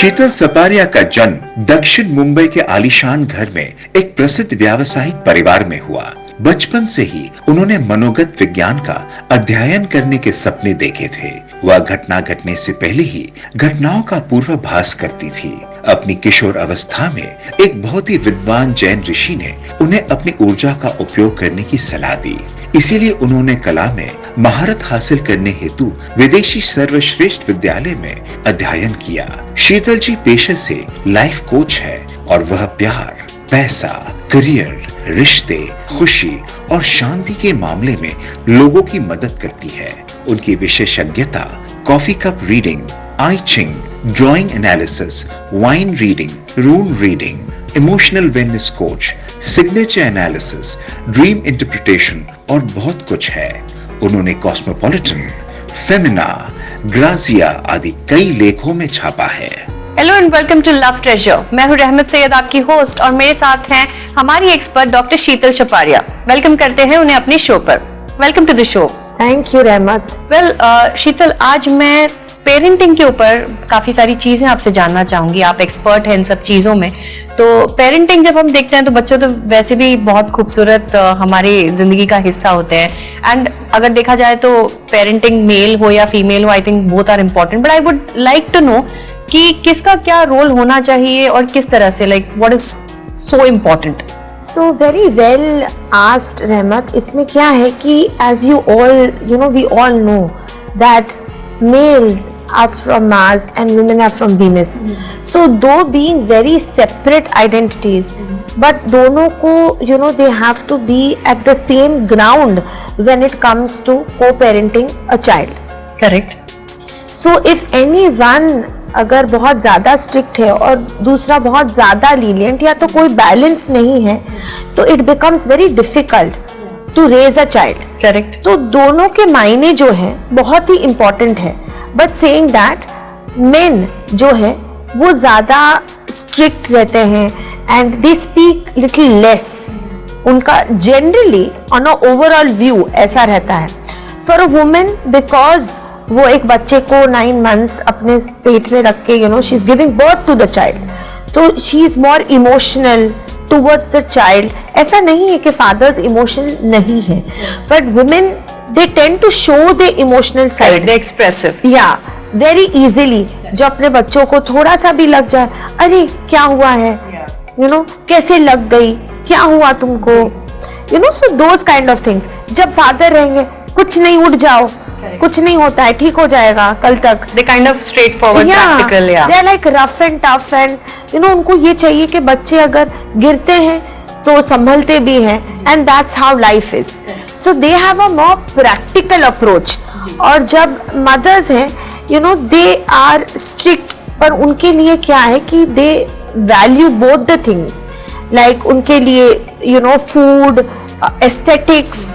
शीतल सपारिया का जन्म दक्षिण मुंबई के आलीशान घर में एक प्रसिद्ध व्यावसायिक परिवार में हुआ। बचपन से ही उन्होंने मनोगत विज्ञान का अध्ययन करने के सपने देखे थे। वह घटना घटने से पहले ही घटनाओं का पूर्वाभास करती थी। अपनी किशोर अवस्था में एक बहुत ही विद्वान जैन ऋषि ने उन्हें अपनी ऊर्जा का उपयोग करने की सलाह दी। इसीलिए उन्होंने कला में महारत हासिल करने हेतु विदेशी सर्वश्रेष्ठ विद्यालय में अध्ययन किया। शीतल जी पेशे से लाइफ कोच है और वह प्यार, पैसा, करियर, रिश्ते, खुशी और शांति के मामले में लोगों की मदद करती है। उनकी विशेषज्ञता coffee cup reading, I Ching, drawing analysis, wine reading, rune reading, emotional wellness coach, signature analysis, dream interpretation और बहुत कुछ है। उन्होंने कॉस्मोपॉलिटन, फेमिना, ग्राजिया आदि कई लेखों में छापा है। Hello and welcome to love treasure. मैं हूं रहमत सैयद, आपकी होस्ट, और मेरे साथ हैं हमारी expert doctor Sheetal Chhaparia. Welcome करते हैं उन्हें अपने शो पर। Welcome to the show. Thank you Rahmat. Sheetal, आज मैं पेरेंटिंग के ऊपर काफी सारी चीजें आपसे जानना चाहूंगी। आप एक्सपर्ट हैं इन सब चीजों में। तो पेरेंटिंग जब हम देखते हैं तो बच्चों तो वैसे भी बहुत खूबसूरत हमारी जिंदगी का हिस्सा होते हैं। एंड अगर देखा जाए तो पेरेंटिंग मेल हो या फीमेल हो, I think both are important, but I would like to know कि किसका क्या रोल होना चाहिए और किस तरह से, like what is so important. So very well asked Rahmat. इसमें क्या है कि as you all we all know that males are from Mars and women are from Venus. So though being very separate identities, but दोनों को they have to be at the same ground when it comes to co-parenting a child. Correct. So if anyone अगर बहुत ज़्यादा strict है और दूसरा बहुत ज़्यादा लीनियंट या तो कोई बैलेंस नहीं है, तो it becomes very difficult to raise a child. Correct. तो दोनों के मायने जो है बहुत ही इम्पोर्टेंट है। बट सेइंग दैट मेन जो है वो ज़्यादा स्ट्रिक्ट रहते हैं and they speak little less. उनका generally on a overall view ऐसा रहता है। फॉर अ वुमेन, बिकॉज वो एक बच्चे को 9 months अपने पेट में रख के she is giving birth to the child, तो she is more emotional towards the child. ऐसा नहीं है कि fathers emotional नहीं है, but women they tend to show their emotional side. They're expressive. Yeah, very easily. जो अपने बच्चों को थोड़ा सा भी लग जाए, अरे क्या हुआ है, कैसे लग गई, क्या हुआ तुमको, so those kind of things. जब father रहेंगे, कुछ नहीं, उठ जाओ, कुछ नहीं होता है, ठीक हो जाएगा कल तक। They kind of straightforward, practical, yeah. They're like rough and tough and उनको ये चाहिए कि बच्चे अगर गिरते हैं तो संभलते भी हैं, and that's how life is. So they have a more practical approach. और जब mothers हैं, they are strict, पर उनके लिए क्या है कि they value both the things. Like उनके लिए food, aesthetics,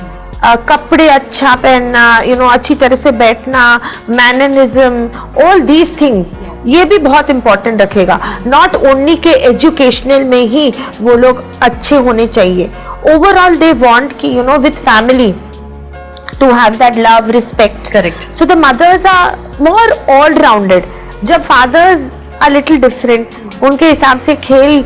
कपड़े अच्छा पहनना, अच्छी तरह से बैठना, मैनरिज्म, ऑल दीज थिंग्स, ये भी बहुत इंपॉर्टेंट रखेगा। नॉट ओनली के एजुकेशनल में ही वो लोग अच्छे होने चाहिए, ओवरऑल दे वांट कि with family to have that love, respect. Correct. So the mothers are more all rounded. जब फादर्स आर लिटिल डिफरेंट, उनके हिसाब से खेल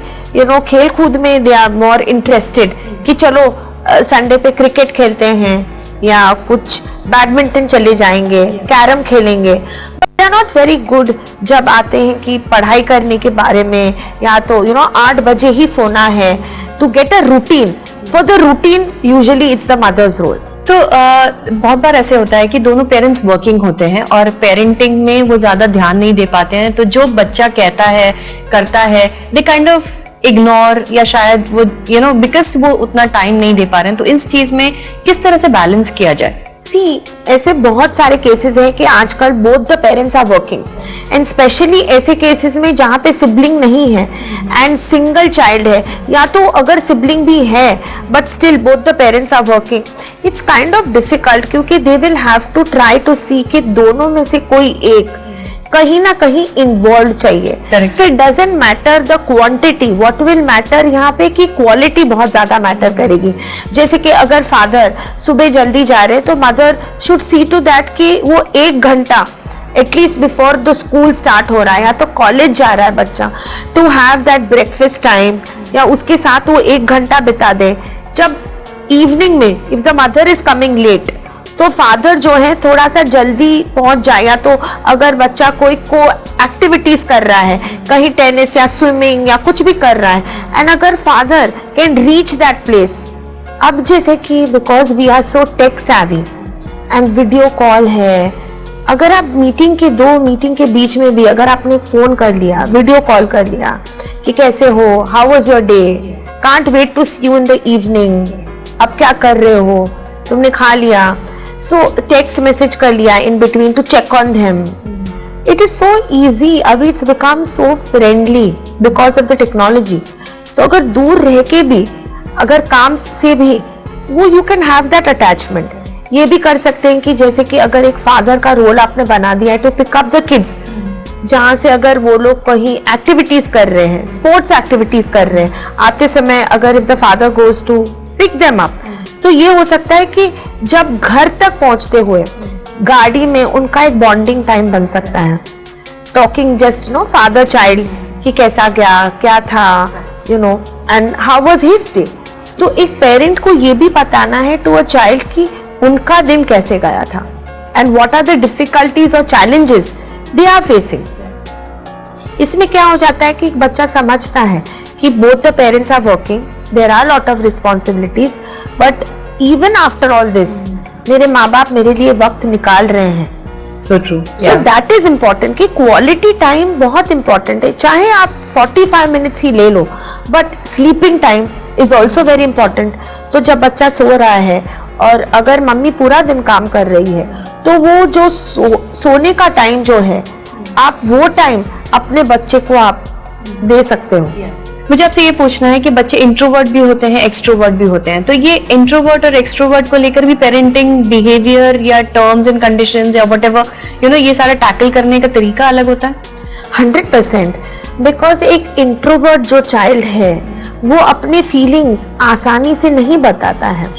कूद में दे आर मोर इंटरेस्टेड कि चलो संडे पे क्रिकेट खेलते हैं या कुछ बैडमिंटन चले जाएंगे, कैरम खेलेंगे। They are not very good जब आते हैं कि पढ़ाई करने के बारे में, या तो 8 बजे ही सोना है, to get a routine. For the routine usually it's the mother's role. तो बहुत बार ऐसे होता है कि दोनों पेरेंट्स वर्किंग होते हैं और पेरेंटिंग में वो ज्यादा ध्यान नहीं दे पाते हैं, तो जो बच्चा कहता है, करता है, दे काइंड ऑफ इग्नोर, या शायद वो बिकॉज वो उतना टाइम नहीं दे पा रहे हैं। तो इस चीज में किस तरह से बैलेंस किया जाए? सी, ऐसे बहुत सारे केसेस हैं कि आजकल both the parents are working, and specially ऐसे केसेस में जहाँ पे सिबलिंग नहीं है एंड सिंगल चाइल्ड है, या तो अगर सिबलिंग भी है but still both the parents are working, it's kind of difficult, क्योंकि they will have to try to see कि दोनों में से कोई एक कहीं ना कहीं इन्वॉल्व चाहिए। So it doesn't matter the quantity, what will matter यहाँ पे कि क्वालिटी बहुत ज्यादा मैटर करेगी। जैसे कि अगर फादर सुबह जल्दी जा रहे हैं तो mother should see to that कि वो 1 घंटा at least before the school start हो रहा है या तो कॉलेज जा रहा है बच्चा, to have that breakfast time, या उसके साथ वो 1 घंटा बिता दे। जब इवनिंग में if the mother is coming late, तो फादर जो है थोड़ा सा जल्दी पहुंच जाए, या तो अगर बच्चा कोई को एक्टिविटीज कर रहा है, कहीं टेनिस या स्विमिंग या कुछ भी कर रहा है, एंड अगर father can reach that place. अब जैसे कि because we are so tech savvy and video call है, अगर आप मीटिंग के बीच में भी अगर आपने फोन कर लिया, वीडियो कॉल कर लिया कि कैसे हो, how was your day, can't wait to see you in the evening, अब क्या कर रहे हो, तुमने खा लिया, सो टेक्स्ट मैसेज कर लिया in between to check on them. It is so easy, अभी it's become so friendly because of the technology. तो अगर दूर रह के भी, अगर काम से भी, वो you can have that attachment. ये भी कर सकते हैं कि जैसे कि अगर एक फादर का रोल आपने बना दिया है to pick up the kids, जहाँ से अगर वो लोग कहीं एक्टिविटीज कर रहे हैं, स्पोर्ट्स एक्टिविटीज कर रहे हैं, आते समय अगर if the father goes to pick them up, तो ये हो सकता है कि जब घर तक पहुंचते हुए गाड़ी में उनका एक बॉन्डिंग टाइम बन सकता है, talking just no father child कि कैसा गया, क्या था, you know, and how was his day. तो एक पेरेंट को ये भी बताना है टू अ चाइल्ड कि उनका दिन कैसे गया था and what are the difficulties और चैलेंजेस दे आर फेसिंग। इसमें क्या हो जाता है कि एक बच्चा समझता है कि both the parents are working, there are lot of responsibilities, but even after all this मेरे माँ बाप मेरे लिए वक्त निकाल रहे हैं। So true. So that is important कि क्वालिटी टाइम बहुत इंपॉर्टेंट है, चाहे आप 45 मिनट्स ही ले लो, but sleeping time is also very important. तो जब बच्चा सो रहा है और अगर मम्मी पूरा दिन काम कर रही है, तो वो जो सोने का टाइम जो है, आप वो टाइम अपने बच्चे को आप दे सकते हो। मुझे आपसे ये पूछना है कि बच्चे इंट्रोवर्ट भी होते हैं, एक्सट्रोवर्ट भी होते हैं, तो ये इंट्रोवर्ट और एक्सट्रोवर्ट को लेकर भी पेरेंटिंग बिहेवियर या टर्म्स एंड कंडीशंस या व्हाटएवर ये सारा टैकल करने का तरीका अलग होता है? 100%, बिकॉज एक इंट्रोवर्ट जो चाइल्ड है वो अपनी फीलिंग्स आसानी से नहीं बताता है,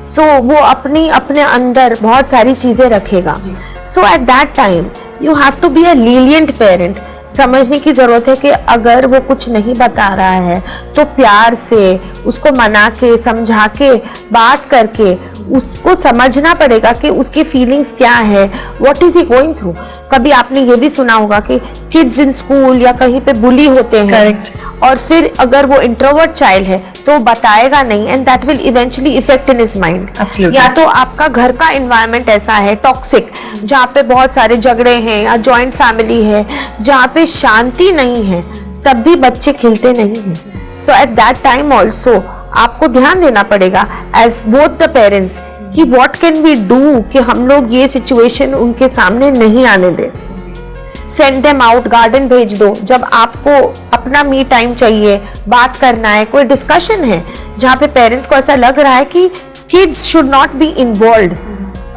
सो वो अपने अंदर बहुत सारी चीजें रखेगा। So at that time you have to be a lenient parent. समझने की जरूरत है कि अगर वो कुछ नहीं बता रहा है तो प्यार से उसको मना के, समझा के, बात करके उसको समझना पड़ेगा कि उसकी फीलिंग्स क्या है, what is he going through. कभी आपने ये भी सुना होगा कि किड्स इन स्कूल या कहीं पे बुली होते हैं, Correct. और फिर अगर वो इंट्रोवर्ट चाइल्ड है तो बताएगा नहीं, and that will eventually effect in his mind. Absolutely. या तो आपका घर का एनवायरनमेंट ऐसा है टॉक्सिक, जहाँ पे बहुत सारे झगड़े हैं, या जॉइंट फैमिली है जहाँ पे शांति नहीं है, तब भी बच्चे खिलते नहीं हैं। सो एट दैट टाइम ऑल्सो आपको ध्यान देना पड़ेगा एज बोथ द पेरेंट्स कि व्हाट कैन वी डू कि हम लोग ये सिचुएशन उनके सामने नहीं आने दें। सेंड देम आउट, गार्डन भेज दो। जब आपको अपना मी टाइम चाहिए, बात करना है, कोई डिस्कशन है जहाँ पे पेरेंट्स को ऐसा लग रहा है कि kids should not be involve,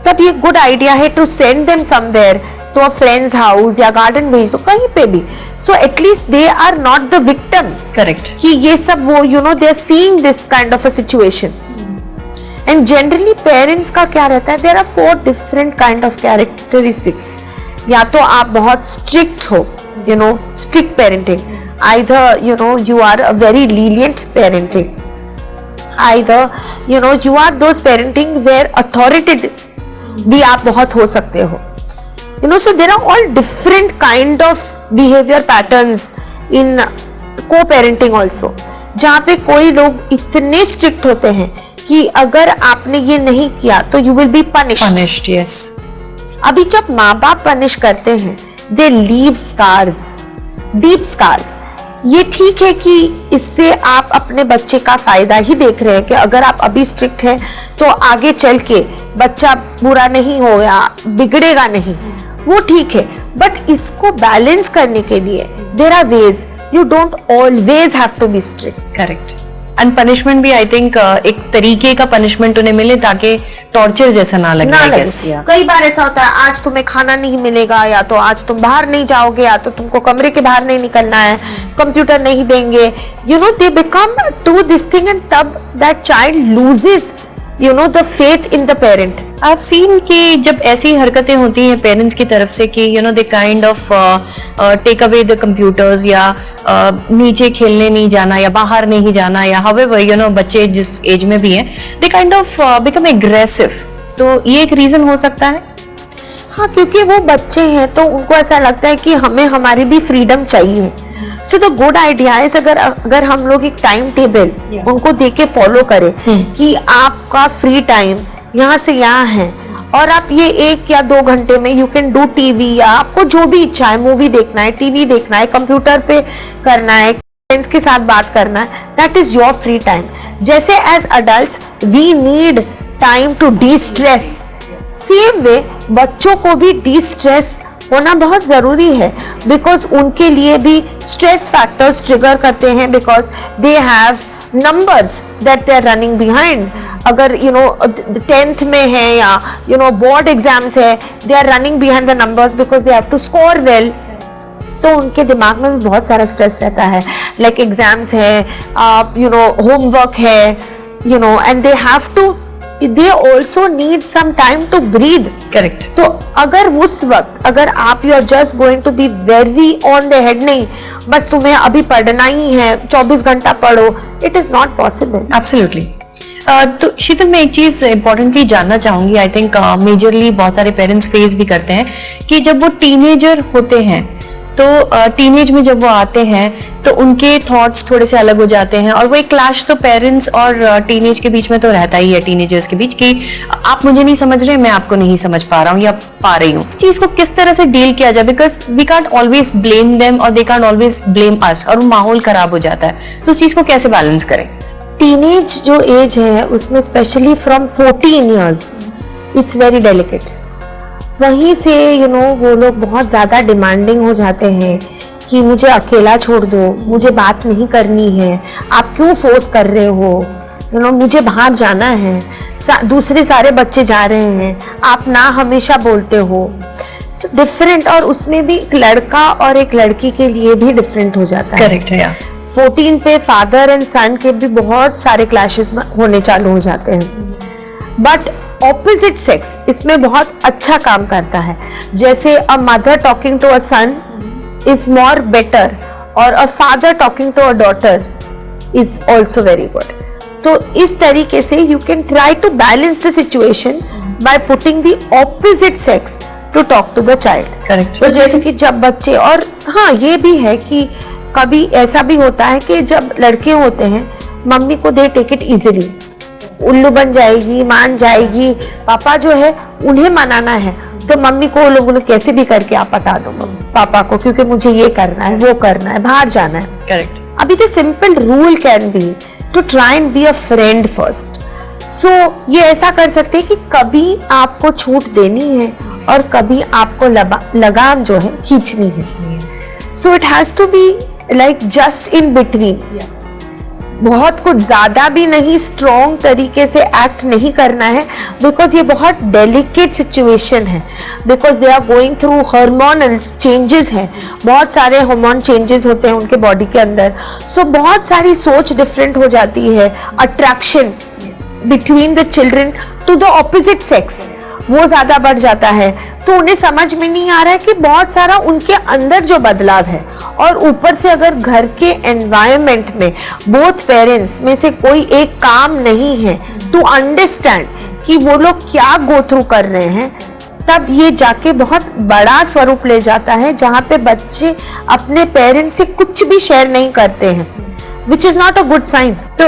तब ये गुड आइडिया है to send them somewhere, to a friends house या गार्डन भेज दो, कहीं पे भी। So at least they are not the victim. Correct. कि ये सब वो they are seeing this kind of a situation. And generally parents का क्या रहता है, there are 4 different kind of characteristics. या तो आप बहुत स्ट्रिक्ट हो, strict parenting, either you are a very lenient parenting, either you are those parenting where authority भी आप बहुत हो सकते हो। So there are all different kind of behavior patterns in co-parenting also, जहाँ पे कोई लोग इतने स्ट्रिक्ट होते हैं कि अगर आपने ये नहीं किया तो you will be punished. Yes. अभी जब माँ बाप पनिश करते हैं, they leave scars, deep scars. ये ठीक है कि इससे आप अपने बच्चे का फायदा ही देख रहे हैं कि अगर आप अभी स्ट्रिक्ट हैं तो आगे चल के बच्चा बुरा नहीं होगा, बिगड़ेगा नहीं, वो ठीक है। बट इसको बैलेंस करने के लिए there are ways, you don't always have to be strict. Correct. And punishment भी आई थिंक एक तरीके का पनिशमेंट उन्हें मिले ताकि टॉर्चर जैसा ना लगे। कई बार ऐसा होता है, आज तुम्हें खाना नहीं मिलेगा, या तो आज तुम बाहर नहीं जाओगे, या तो तुमको कमरे के बाहर नहीं निकलना है, कंप्यूटर नहीं देंगे, they become to this thing, and तब that child loses you know, the faith in the parent. I've seen कि जब ऐसी हरकतें होती हैं पेरेंट्स की तरफ से कि you know they kind of take away the computers या नीचे खेलने नहीं जाना या बाहर नहीं जाना या however यू नो बच्चे जिस एज में भी हैं दे काइंड ऑफ बिकम एग्रेसिव, तो ये एक रीजन हो सकता है। हाँ, क्योंकि वो बच्चे हैं तो उनको ऐसा लगता है कि हमें हमारी भी फ्रीडम चाहिए। So the good idea is अगर हम लोग एक टाइम टेबल उनको दे के फॉलो करें कि आपका फ्री टाइम यहाँ से यहाँ है और आप ये 1 या 2 घंटे में यू कैन डू टीवी, या आपको जो भी इच्छा है, मूवी देखना है, टीवी देखना है, कंप्यूटर पे करना है, फ्रेंड्स के साथ बात करना है, that is your free time. जैसे as adults we need time to destress, same way बच्चों को भी डी स्ट्रेस होना बहुत जरूरी है, बिकॉज उनके लिए भी स्ट्रेस फैक्टर्स ट्रिगर करते हैं, because they have numbers that they are running behind. अगर यू नो 10th में है या यू नो बोर्ड एग्जाम्स है, they are running behind the numbers because they have to score well, तो उनके दिमाग में भी बहुत सारा स्ट्रेस रहता है, लाइक एग्जाम्स है, यू नो होमवर्क है, you know, and they have to, they also need some time to breathe. Correct. तो अगर उस वक्त अगर आप you are just going to be very on the head, नहीं बस तुम्हें अभी पढ़ना ही है, 24 घंटा पढ़ो, it is not possible. Absolutely. तो शीतल, मैं एक चीज इंपॉर्टेंटली जानना चाहूंगी, आई थिंक मेजरली बहुत सारे पेरेंट्स फेस भी करते हैं कि जब वो टीनेजर होते हैं तो टीनेज में जब वो आते हैं तो उनके थॉट्स थोड़े से अलग हो जाते हैं और वो एक क्लैश तो पेरेंट्स और टीनेज के बीच में तो रहता ही है, टीनेजर्स के बीच, कि आप मुझे नहीं समझ रहे, मैं आपको नहीं समझ पा रहा हूँ या पा रही हूँ। इस चीज को किस तरह से डील किया जाए, because we can't always blame them और they can't always blame us, और वो माहौल खराब हो जाता है, तो उस चीज को कैसे बैलेंस करें? टीनेज जो एज है उसमें specially from 14 years it's very delicate. वहीं से यू नो वो लोग बहुत ज़्यादा डिमांडिंग हो जाते हैं कि मुझे अकेला छोड़ दो, मुझे बात नहीं करनी है, आप क्यों फोर्स कर रहे हो, यू नो मुझे बाहर जाना है, दूसरे सारे बच्चे जा रहे हैं, आप ना हमेशा बोलते हो। डिफरेंट, और उसमें भी एक लड़का और एक लड़की के लिए भी डिफरेंट हो जाता है। करेक्ट है। 14 पे फादर एंड सन के भी बहुत सारे क्लैशेस होने चालू हो जाते हैं। बट ऑपोजिट सेक्स इसमें बहुत अच्छा काम करता है, जैसे a mother talking to a son is more better और a father talking to a daughter is also very good. तो इस तरीके से you can try to balance the situation by putting the opposite sex to talk to the child. Correct. तो जैसे कि जब बच्चे, और हाँ ये भी है कि कभी ऐसा भी होता है कि जब लड़के होते हैं मम्मी को दे टेक इट इजीली, उल्लू बन जाएगी, मान जाएगी, पापा जो है उन्हें मनाना है तो मम्मी को वो लोग कैसे भी करके आप बता दो पापा को, क्योंकि मुझे ये करना है, वो करना है, बाहर जाना है। करेक्ट। अभी the simple rule can be to try and be a friend first. So ये ऐसा कर सकते हैं कि कभी आपको छूट देनी है और कभी आपको लगाम जो है खींचनी है। So it has to be like just in between, बहुत कुछ ज्यादा भी नहीं, स्ट्रॉन्ग तरीके से एक्ट नहीं करना है, बिकॉज ये बहुत डेलिकेट सिचुएशन है, because they are going through hormonal changes हैं, बहुत सारे हार्मोन चेंजेस होते हैं उनके बॉडी के अंदर। सो बहुत सारी सोच डिफरेंट हो जाती है, attraction between the children to the opposite sex वो ज्यादा बढ़ जाता है, तो उन्हें समझ में नहीं आ रहा है कि बहुत सारा उनके अंदर जो बदलाव है, और ऊपर से अगर घर के एनवायरनमेंट में बोथ पेरेंट्स में से कोई एक काम नहीं है टू अंडरस्टैंड कि वो लोग क्या गो थ्रू कर रहे हैं, तब ये जाके बहुत बड़ा स्वरूप ले जाता है, जहाँ पे बच्चे अपने पेरेंट्स से कुछ भी शेयर नहीं करते हैं, which is not a good sign. तो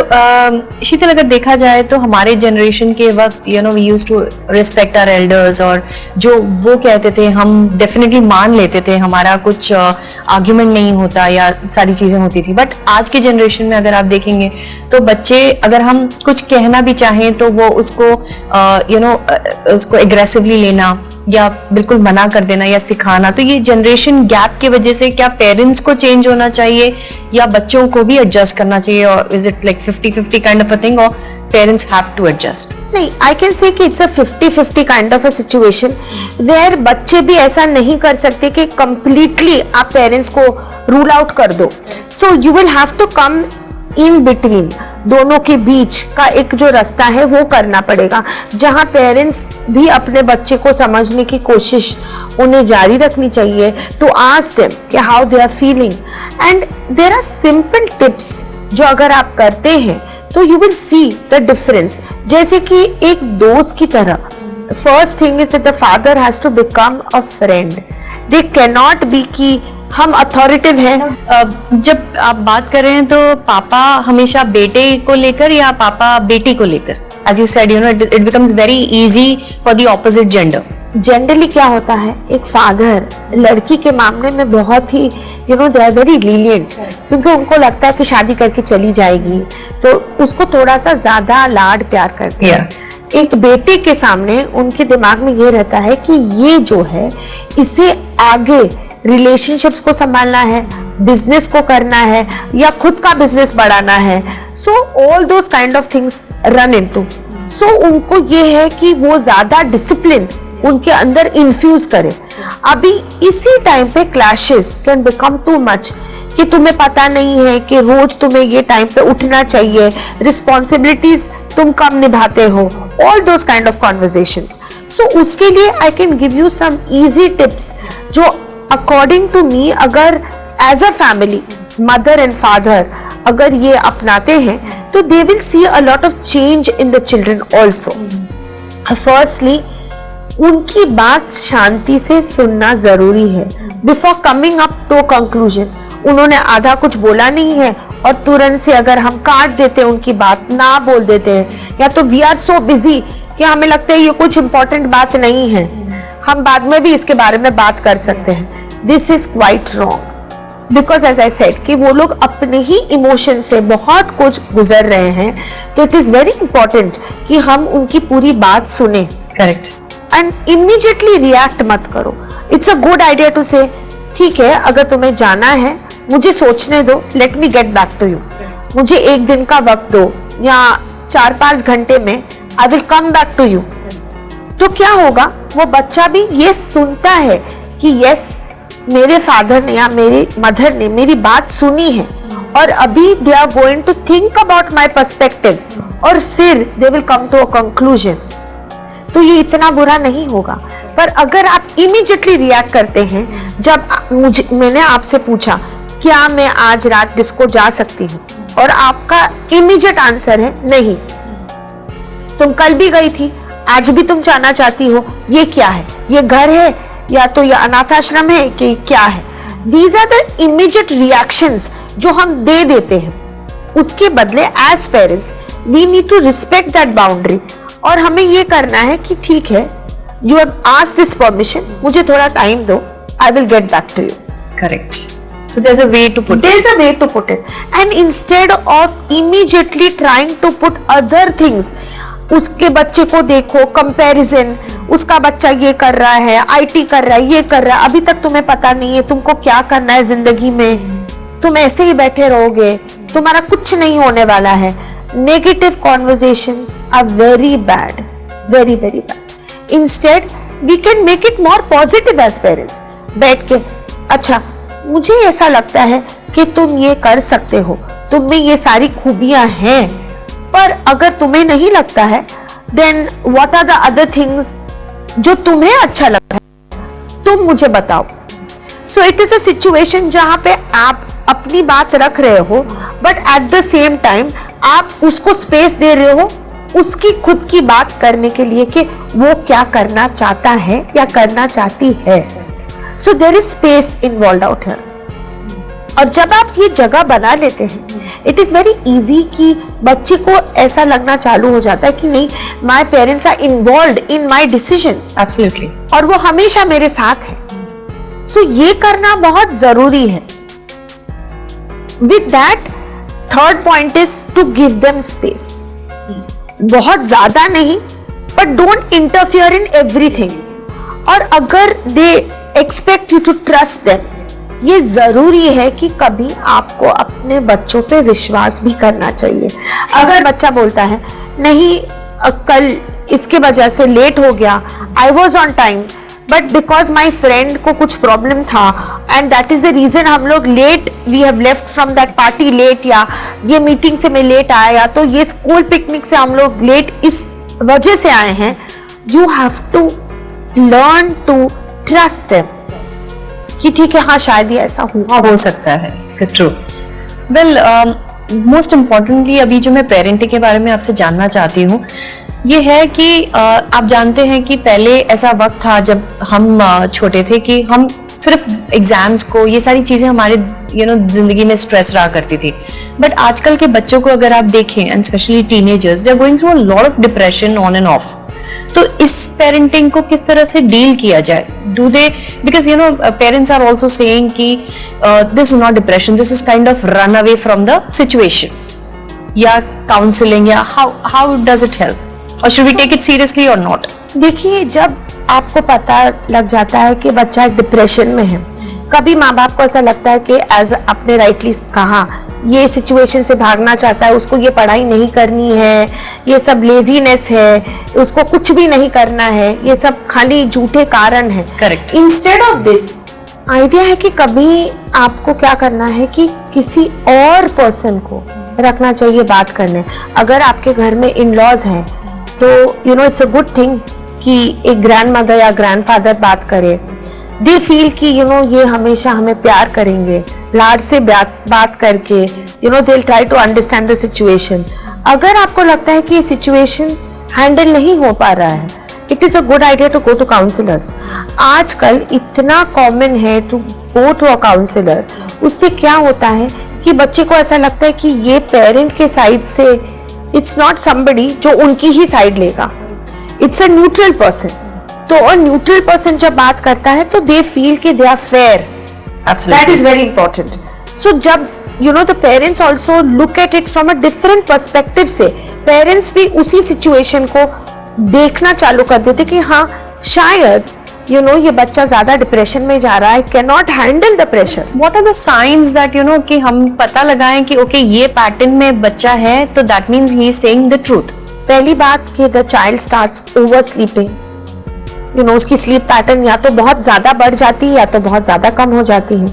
शीतल, अगर देखा जाए तो हमारे जनरेशन के वक्त you know we used to respect our elders, और जो वो कहते थे हम डेफिनेटली मान लेते थे, हमारा कुछ आर्ग्यूमेंट नहीं होता या सारी चीजें होती थी। बट आज के जनरेशन में अगर आप देखेंगे तो बच्चे, अगर हम कुछ कहना भी चाहें तो वो उसको यू नो उसको एग्रेसिवली लेना या बिल्कुल मना कर देना या सिखाना। तो ये जनरेशन गैप की वजह से क्या पेरेंट्स को चेंज होना चाहिए या बच्चों को भी एडजस्ट करना चाहिए, और is it like 50-50 kind of a thing, और पेरेंट्स हैव टू एडजस्ट? नहीं, आई कैन से कि it's a 50-50 kind of a situation, where बच्चे भी ऐसा नहीं कर सकते कि कंप्लीटली आप पेरेंट्स को रूल आउट कर दो। So you will have to come in between, दोनों के बीच का एक जो रास्ता है वो करना पड़ेगा, जहां पेरेंट्स भी अपने बच्चे को समझने की कोशिश उन्हें जारी रखनी चाहिए, टू आस्क देम कि how they are feeling. And there are simple tips जो अगर आप करते हैं तो you will see the difference. जैसे कि एक दोस्त की तरह, first thing is that the father has to become a friend. They can not be कि हम अथॉरिटिव हैं। जब आप बात कर रहे हैं तो पापा हमेशा बेटे को लेकर या पापा बेटी को लेकर? As you said, you know, it becomes very easy for the opposite gender. Generally क्या होता है, एक फादर लड़की के मामले में बहुत ही दे आर वेरी लीनियंट, क्योंकि उनको लगता है कि शादी करके चली जाएगी तो उसको थोड़ा सा ज्यादा लाड प्यार करते हैं। एक बेटे के सामने उनके दिमाग में ये रहता है कि ये जो है इसे आगे रिलेशनशिप्स को संभालना है, बिजनेस को करना है या खुद का बिजनेस बढ़ाना है। So all those kind of things run into. So उनको ये है कि वो ज्यादा डिसिप्लिन उनके अंदर इन्फ्यूज करे। अभी इसी टाइम पे clashes can become too much कि तुम्हें पता नहीं है कि रोज तुम्हें ये टाइम पे उठना चाहिए, रिस्पॉन्सिबिलिटीज तुम कम निभाते हो, all those kind of conversations. So उसके लिए I can give you some easy tips जो अकॉर्डिंग टू मी, अगर as a family mother and father अगर ये अपनाते हैं तो they will see a lot of change in the children also. Firstly, उनकी बात शांति से सुनना जरूरी है before coming up to conclusion. उन्होंने आधा कुछ बोला नहीं है और तुरंत से अगर हम काट देते हैं, उनकी बात ना बोल देते हैं, या तो वी आर सो बिजी कि हमें लगता है ये कुछ इंपॉर्टेंट बात नहीं है, हम बाद में भी इसके बारे में बात कर सकते हैं। This is quite wrong, because as I said कि वो लोग अपने ही इमोशन से बहुत कुछ गुजर रहे हैं, तो इट इज वेरी इंपॉर्टेंट कि हम उनकी पूरी बात सुने। करेक्ट। एंड इमीडिएटली रिएक्ट मत करो। It's a good idea to say ठीक है, अगर तुम्हें जाना है मुझे सोचने दो, let me get back to you, मुझे एक दिन का वक्त दो या 4-5 घंटे में I will come back to you. तो क्या होगा, वो बच्चा भी ये सुनता है कि यस, मेरे फादर ने या मेरी मदर ने मेरी बात सुनी है और अभी they are going to think about my perspective और फिर they will come to a conclusion. तो ये इतना बुरा नहीं होगा। पर अगर आप इमीडिएटली रिएक्ट करते हैं, जब मैंने आपसे पूछा क्या मैं आज रात डिस्को जा सकती हूँ और आपका इमीडिएट आंसर है नहीं, तुम कल भी गई थी, आज भी तुम जाना चाहती हो, ये क्या है, ये घर है या तो ये अनाथ आश्रम है कि क्या है? These are the immediate reactions जो हम दे देते हैं। उसके बदले as parents we need to respect that boundary और हमें ये करना है कि ठीक है, you have asked this permission, मुझे थोड़ा टाइम दो, I will get back to you. Correct. So there's a way to put it. There's a way to put it. And instead of immediately trying to put other things, उसके बच्चे को देखो, comparison, उसका बच्चा ये कर रहा है, आईटी कर रहा है, ये कर रहा है, अभी तक तुम्हें पता नहीं है तुमको क्या करना है जिंदगी में, तुम ऐसे ही बैठे रहोगे, तुम्हारा कुछ नहीं होने वाला है। Negative conversations are very bad, very very bad. Instead, we can make it more positive as parents. बैठ के, अच्छा मुझे ऐसा लगता है कि तुम ये कर सकते हो, तुम में ये सारी खूबियां हैं, पर अगर तुम्हें नहीं लगता है, then what are the other things जो तुम्हें अच्छा लगता है, तुम मुझे बताओ। So it is a situation जहां पे आप अपनी बात रख रहे हो, but at the same time आप उसको स्पेस दे रहे हो उसकी खुद की बात करने के लिए कि वो क्या करना चाहता है या करना चाहती है। So there is space involved out here. और जब आप ये जगह बना लेते हैं, it is very easy कि बच्चे को ऐसा लगना चालू हो जाता है कि नहीं, my parents are involved in my decision. Absolutely. और वो हमेशा मेरे साथ है। So ये करना बहुत जरूरी है। With that, third point is to give them space. बहुत ज्यादा नहीं, but don't interfere in everything. और अगर they expect you to trust them, ये जरूरी है कि कभी आपको अपने बच्चों पे विश्वास भी करना चाहिए। अगर बच्चा बोलता है नहीं, कल इसके वजह से लेट हो गया, I was on time, but because my friend को कुछ प्रॉब्लम था and that is the reason हम लोग late we have left from that party late, या ये मीटिंग से मैं लेट आया, या तो ये स्कूल पिकनिक से हम लोग लेट इस वजह से आए हैं. You have to learn to trust them कि ठीक है, हाँ शायद ये ऐसा हुआ हो सकता है. ट्रू. वेल, मोस्ट इम्पॉर्टेंटली अभी जो मैं पेरेंटिंग के बारे में आपसे जानना चाहती हूँ ये है कि आप जानते हैं कि पहले ऐसा वक्त था जब हम छोटे थे कि हम सिर्फ एग्जाम्स को, ये सारी चीजें हमारे जिंदगी में स्ट्रेस रहा करती थी. बट आजकल के बच्चों को अगर आप देखें, and specially teenagers, they are going through a lot of depression on and off. तो इस पेरेंटिंग को किस तरह से डील किया जाए? Do they, because parents are also saying कि this is not depression, this is kind of run away from the situation, या काउंसलिंग, या हाउ डज इट हेल्प, और should we take it seriously और not? देखिए, जब आपको पता लग जाता है कि बच्चा डिप्रेशन में है, कभी माँ बाप को ऐसा लगता है कि एज आपने राइटली कहा, ये सिचुएशन से भागना चाहता है, उसको ये पढ़ाई नहीं करनी है, ये सब लेजीनेस है, उसको कुछ भी नहीं करना है, ये सब खाली झूठे कारण है. Correct. Instead of this idea है कि कभी आपको क्या करना है कि किसी और पर्सन को रखना चाहिए बात करने. अगर आपके घर में इन लॉज हैं तो इट्स अ गुड थिंग कि एक ग्रैंड मदर या ग्रैंड फादर बात करे. दे फील कि ये हमेशा हमें प्यार करेंगे, लाड से बात करके they'll try to understand the situation. अगर आपको लगता है कि ये सिचुएशन हैंडल नहीं हो पा रहा है, it is a good idea to go to counsellors. आजकल इतना कॉमन है to go to a counsellor. उससे क्या होता है कि बच्चे को ऐसा लगता है कि ये पेरेंट के साइड से इट्स नॉट समबडी जो उनकी ही साइड लेगा, इट्स अ न्यूट्रल पर्सन. तो न्यूट्रल पर्सन जब बात करता है तो दे फील कि they are fair. That is very important. So जब the parents also look at it from a different perspective से, parents भी उसी situation को देखना चालू कर देते कि हाँ शायद ये बच्चा ज्यादा डिप्रेशन में जा रहा है, cannot handle the pressure. What are the signs that कि हम पता लगाएं कि ओके ये पैटर्न में बच्चा है, तो that means he is saying the truth. पहली बात कि the child starts oversleeping. उसकी स्लीप पैटर्न या तो बहुत ज्यादा बढ़ जाती है या तो बहुत ज्यादा कम हो जाती है.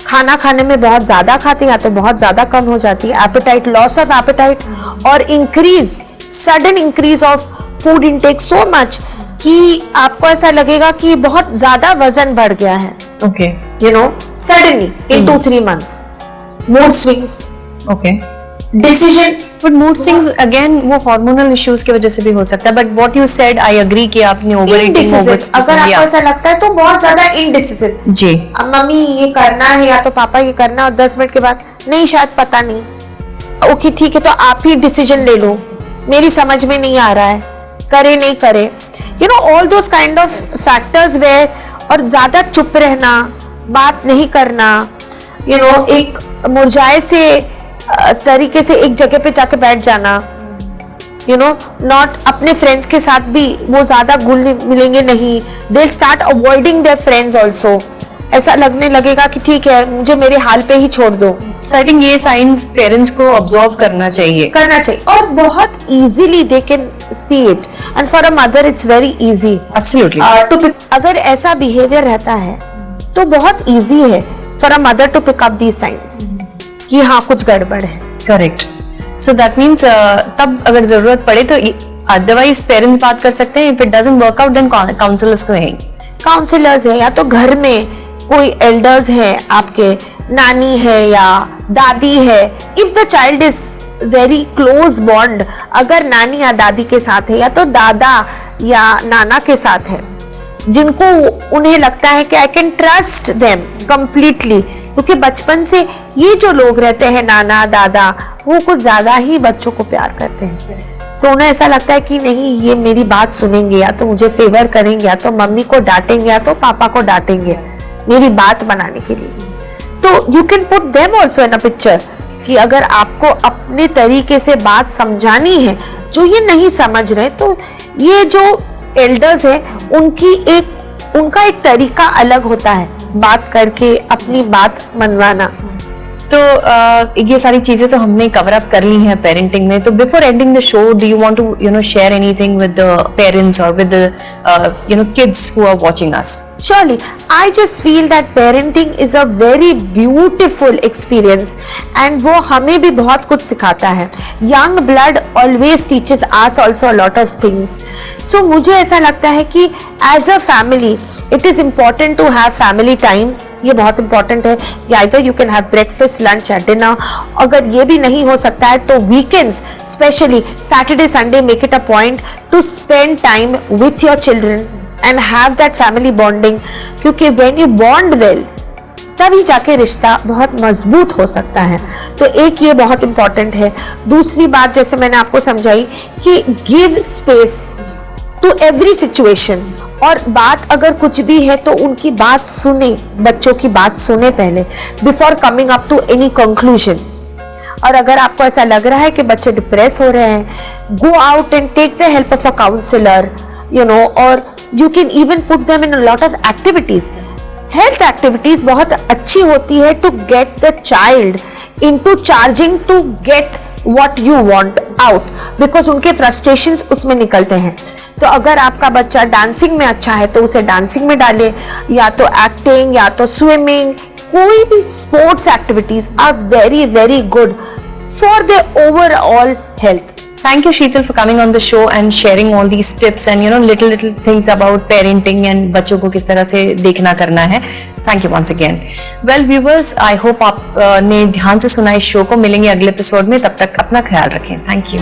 खाना खाने में बहुत ज्यादा खाते हैं या तो बहुत ज्यादा कम हो जाती है. एपेटाइट, लॉस ऑफ एपेटाइट और sudden increase of food intake so much कि आपको ऐसा लगेगा कि बहुत ज्यादा वजन बढ़ गया है. Okay. Suddenly in 2-3 months. Mood swings. Okay. Decision. But mood swings again वो हार्मोनल इश्यूज की वजह से भी हो सकता है. But what you said I agree कि आपने ओवर ईटिंग, अगर आपको ऐसा लगता है तो बहुत ज्यादा इनडिसिसिव. जी. अब मम्मी ये करना है या तो पापा ये करना, और 10 मिनट के बाद नहीं शायद पता नहीं. ओके ठीक है, तो आप ही डिसीजन ले लो, मेरी समझ में नहीं आ रहा है, करे नहीं करे. All those kind of factors where. और ज्यादा चुप रहना, बात नहीं करना, एक मुरझाए से तरीके से एक जगह पे जाके बैठ जाना, नॉट अपने फ्रेंड्स के साथ भी वो ज्यादा घुल मिलेंगे नहीं. They start avoiding their friends also. ऐसा लगने लगेगा कि ठीक है मुझे मेरे हाल पे ही छोड़ दो. सो आई थिंक ये साइंस पेरेंट्स को ऑब्जर्व करना चाहिए और बहुत easily they can see it. And for a mother it's very easy. Absolutely. अगर ऐसा बिहेवियर रहता है तो बहुत इजी है for a mother to pick up these signs कि हाँ कुछ गड़बड़ है. करेक्ट. सो दैट मीन्स तब अगर जरूरत पड़े तो अदरवाइज पेरेंट्स बात कर सकते हैं. If it doesn't work out then counsellors तो हैं. काउंसलर्स है, या तो घर में कोई एल्डर्स है, आपके नानी है या दादी है. If the child is very close bond, अगर नानी या दादी के साथ है या तो दादा या नाना के साथ है, जिनको उन्हें लगता है कि I can trust them completely, क्योंकि बचपन से ये जो लोग रहते हैं नाना दादा, वो कुछ ज्यादा ही बच्चों को प्यार करते हैं. तो उन्हें ऐसा लगता है कि नहीं ये मेरी बात सुनेंगे, या तो मुझे फेवर करेंगे, या तो मम्मी को डांटेंगे, या तो पापा को डांटेंगे मेरी बात बनाने के लिए. तो you can put them also in a picture कि अगर आपको अपने तरीके से बात समझानी है, जो ये नहीं समझ रहे, तो ये जो एल्डर्स है उनका एक तरीका अलग होता है बात करके अपनी बात मनवाना. तो ये सारी चीजें तो हमने कवर अप कर ली हैं पेरेंटिंग में. तो before ending the show, do you want to share anything with the parents और with the kids who are watching us? Surely, I just feel that parenting is a very beautiful experience and वो हमें भी बहुत कुछ सिखाता है. Young blood always teaches us also a lot of things. So मुझे ऐसा लगता है कि as a family, it is important to have family time. ये बहुत इंपॉर्टेंट है. either you can have breakfast, lunch or dinner. अगर ये भी नहीं हो सकता है तो weekends, especially Saturday, Sunday, make it a point to spend time with your children and have that family bonding. क्योंकि when you bond well, तभी जाके रिश्ता बहुत मजबूत हो सकता है. तो एक ये बहुत इंपॉर्टेंट है. दूसरी बात जैसे मैंने आपको समझाई कि give space to every situation. और बात अगर कुछ भी है तो उनकी बात सुने, बच्चों की बात सुने पहले before coming up to any conclusion. और अगर आपको ऐसा लग रहा है कि बच्चे डिप्रेस हो रहे हैं, go out and take the help of a counsellor, और you can even put them in a lot of activities. Health activities बहुत अच्छी होती है to get the child into charging to get what you want out, because उनके frustrations उसमें निकलते हैं. तो अगर आपका बच्चा डांसिंग में अच्छा है तो उसे डांसिंग में डालें, या तो एक्टिंग या तो स्विमिंग. कोई भी sports activities are very very good for the overall health. Thank you, Sheetal, for coming on the show and sharing all these tips and little things about parenting and बच्चों को किस तरह से देखना करना है. Thank you once again. Well, viewers, I hope आप ने ध्यान से सुना इस शो को. मिलेंगे अगले एपिसोड में. तब तक अपना ख्याल रखें. Thank you.